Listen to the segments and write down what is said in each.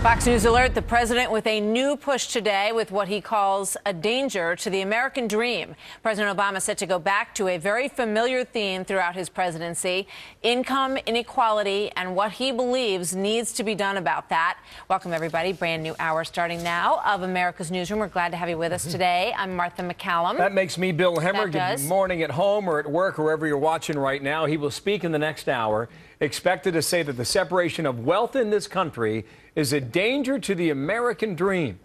Fox News alert, the president with a new push today with what he calls a danger to the American dream. President Obama set to go back to a very familiar theme throughout his presidency, income inequality and what he believes needs to be done about that. Welcome, everybody. Brand new hour starting now of America's Newsroom. We're glad to have you with us today. I'm Martha McCallum. That makes me Bill Hemmer. Good morning at home or at work, wherever you're watching right now. He will speak in the next hour, expected to say that the separation of wealth in this country is a danger to the American dream.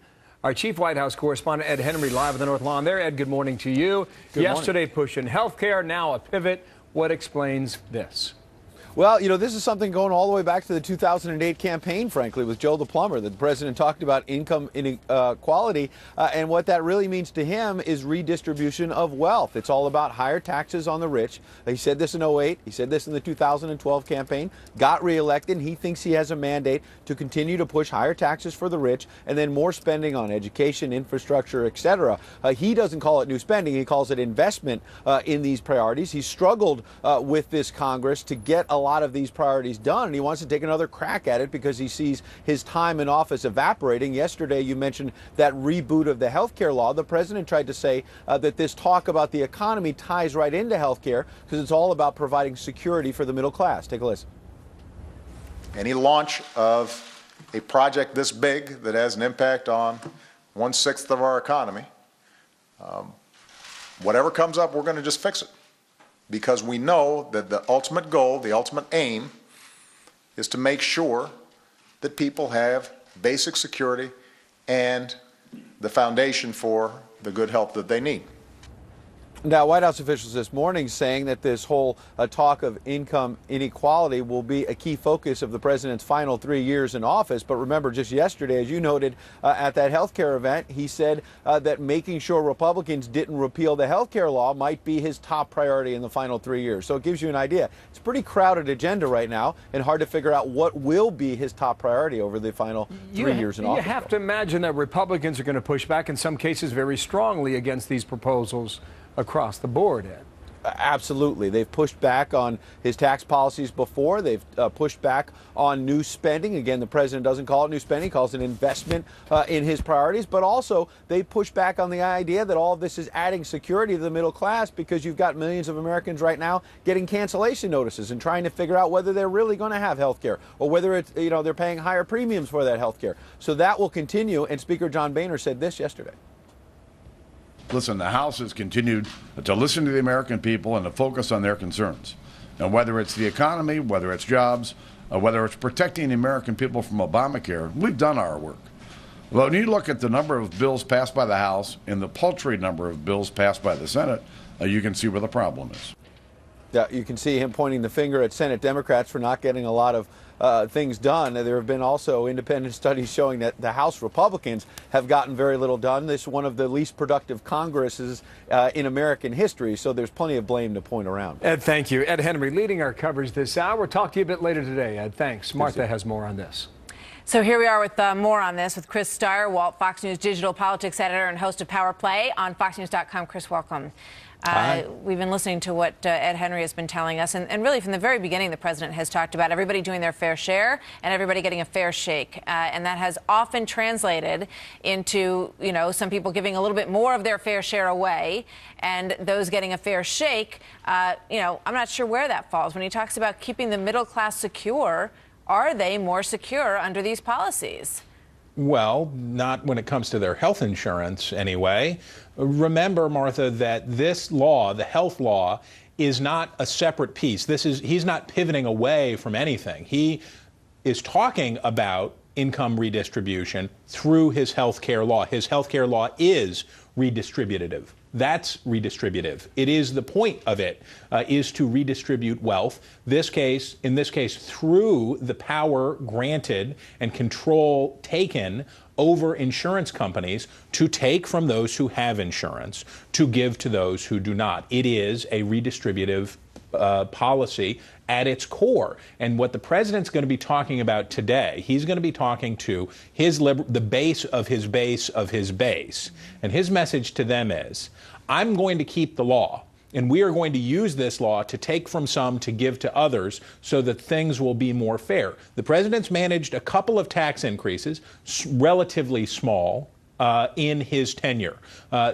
Our chief White House correspondent, Ed Henry, live at the North Lawn there. Ed, good morning to you. Yesterday, pushing health care, now a pivot. What explains this? Well, you know, this is something going all the way back to the 2008 campaign, frankly, with Joe the Plumber, that the president talked about income inequality. And what that really means to him is redistribution of wealth. It's all about higher taxes on the rich. He said this in 2008. He said this in the 2012 campaign, got reelected. He thinks he has a mandate to continue to push higher taxes for the rich and then more spending on education, infrastructure, et cetera. He doesn't call it new spending. He calls it investment in these priorities. He's struggled with this Congress to get a lot of these priorities done, and he wants to take another crack at it because he sees his time in office evaporating. Yesterday, you mentioned that reboot of the health care law. The president tried to say that this talk about the economy ties right into health care because it's all about providing security for the middle class. Take a listen. Any launch of a project this big that has an impact on 1/6 of our economy, whatever comes up, we're going to just fix it. Because we know that the ultimate goal, the ultimate aim, is to make sure that people have basic security and the foundation for the good health that they need. Now, White House officials this morning saying that this whole talk of income inequality will be a key focus of the president's final 3 years in office. But remember, just yesterday, as you noted at that health care event, he said that making sure Republicans didn't repeal the health care law might be his top priority in the final 3 years. So it gives you an idea. It's a pretty crowded agenda right now and hard to figure out what will be his top priority over the final 3 years in office. You have to imagine that Republicans are going to push back in some cases very strongly against these proposals across the board, Ed. Absolutely. They've pushed back on his tax policies before. They've pushed back on new spending. Again, the president doesn't call it new spending, he calls it investment in his priorities. But also, they push back on the idea that all of this is adding security to the middle class because you've got millions of Americans right now getting cancellation notices and trying to figure out whether they're really going to have health care or whether it's, you know, they're paying higher premiums for that health care. So that will continue. And Speaker John Boehner said this yesterday. Listen, the House has continued to listen to the American people and to focus on their concerns. And whether it's the economy, whether it's jobs, whether it's protecting the American people from Obamacare, we've done our work. But when you look at the number of bills passed by the House and the paltry number of bills passed by the Senate, you can see where the problem is. Yeah, you can see him pointing the finger at Senate Democrats for not getting a lot of things done. There have been also independent studies showing that the House Republicans have gotten very little done. This is one of the least productive Congresses in American history, so there's plenty of blame to point around. Ed, thank you. Ed Henry leading our coverage this hour. We'll talk to you a bit later today, Ed. Thanks. Martha has more on this. So here we are with more on this with Chris Stirewalt, Fox News digital politics editor and host of Power Play on FoxNews.com. Chris, welcome. We've been listening to what Ed Henry has been telling us, and really from the very beginning the president has talked about everybody doing their fair share and everybody getting a fair shake, and that has often translated into, you know, some people giving a little bit more of their fair share away and those getting a fair shake. You know, I'm not sure where that falls. When he talks about keeping the middle class secure, are they more secure under these policies? Well, not when it comes to their health insurance, anyway. Remember, Martha, that this law, the health law, is not a separate piece. He's not pivoting away from anything. He is talking about income redistribution through his health care law. His health care law is redistributive. That's redistributive. It is the point of it, is to redistribute wealth. In this case, through the power granted and control taken over insurance companies to take from those who have insurance to give to those who do not. It is a redistributive policy at its core. And what the president's going to be talking about today, he's going to be talking to the base of his base of his base. And his message to them is, I'm going to keep the law. And we are going to use this law to take from some to give to others so that things will be more fair. The president's managed a couple of tax increases, relatively small, in his tenure.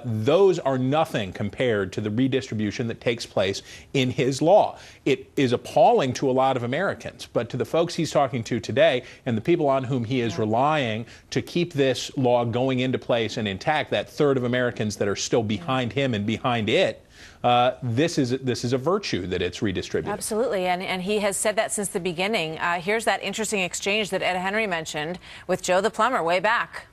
Those are nothing compared to the redistribution that takes place in his law. It is appalling to a lot of Americans, but to the folks he's talking to today and the people on whom he is relying to keep this law going into place and intact, that third of Americans that are still behind him and behind it, this is a virtue that it's redistributed. Absolutely, and he has said that since the beginning. Here's that interesting exchange that Ed Henry mentioned with Joe the plumber way back.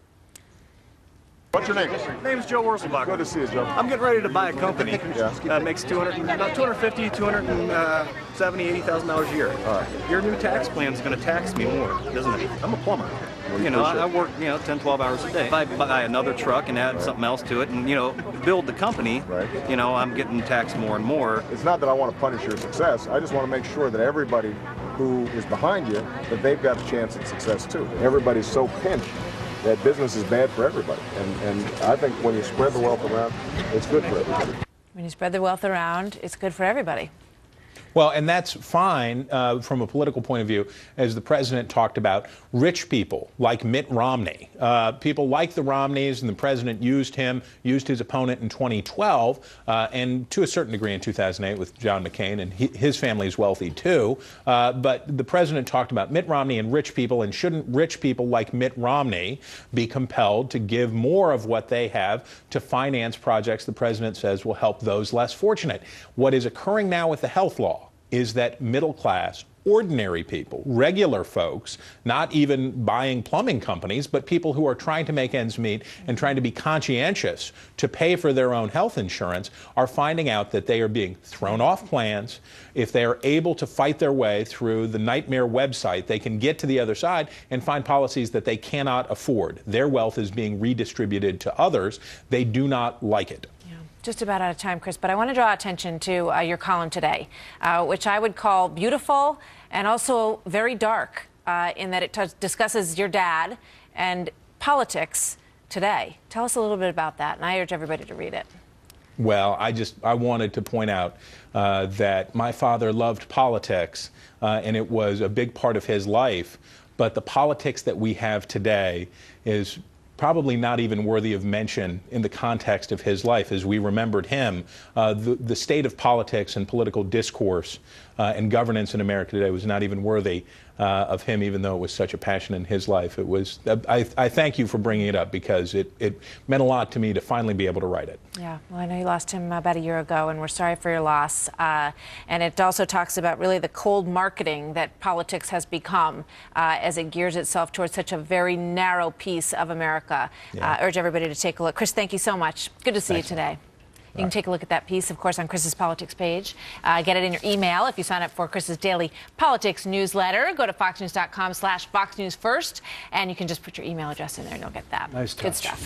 What's your name? My name's Joe Wurzelbach. Good to see you, Joe. I'm getting ready to buy a company that makes about $250,000, $270,000, $80,000 a year. All right. Your new tax plan is going to tax me more, isn't it? I'm a plumber. Well, I work 10, 12 hours a day. If I buy another truck and add something else to it and, build the company, right. I'm getting taxed more and more. It's not that I want to punish your success. I just want to make sure that everybody who is behind you, that they've got a chance at success too. Everybody's so pinched that business is bad for everybody. And I think when you spread the wealth around, it's good for everybody. When you spread the wealth around, it's good for everybody. Well, and that's fine from a political point of view, as the president talked about rich people like Mitt Romney. People like the Romneys, and the president used his opponent in 2012, and to a certain degree in 2008 with John McCain, and his family is wealthy too. But the president talked about Mitt Romney and rich people, and shouldn't rich people like Mitt Romney be compelled to give more of what they have to finance projects the president says will help those less fortunate? What is occurring now with the health law is that middle class, ordinary people, regular folks, not even buying plumbing companies, but people who are trying to make ends meet and trying to be conscientious to pay for their own health insurance, are finding out that they are being thrown off plans. If they are able to fight their way through the nightmare website, they can get to the other side and find policies that they cannot afford. Their wealth is being redistributed to others. They do not like it. Just about out of time, Chris, but I want to draw attention to your column today, which I would call beautiful and also very dark in that it discusses your dad and politics today. Tell us a little bit about that, and I urge everybody to read it. Well, I wanted to point out that my father loved politics, and it was a big part of his life, but the politics that we have today is probably not even worthy of mention in the context of his life as we remembered him. The state of politics and political discourse and governance in America today was not even worthy of him, even though it was such a passion in his life. It was. I thank you for bringing it up, because it meant a lot to me to finally be able to write it. Yeah, well, I know you lost him about a year ago, and we're sorry for your loss. And it also talks about really the cold marketing that politics has become as it gears itself towards such a very narrow piece of America. Yeah. Urge everybody to take a look. Chris, thank you so much. Good to see you today. You can take a look at that piece, of course, on Chris's Politics page. Get it in your email if you sign up for Chris's daily politics newsletter. Go to foxnews.com/FoxNewsFirst, and you can just put your email address in there and you'll get that. Nice touch. Good stuff.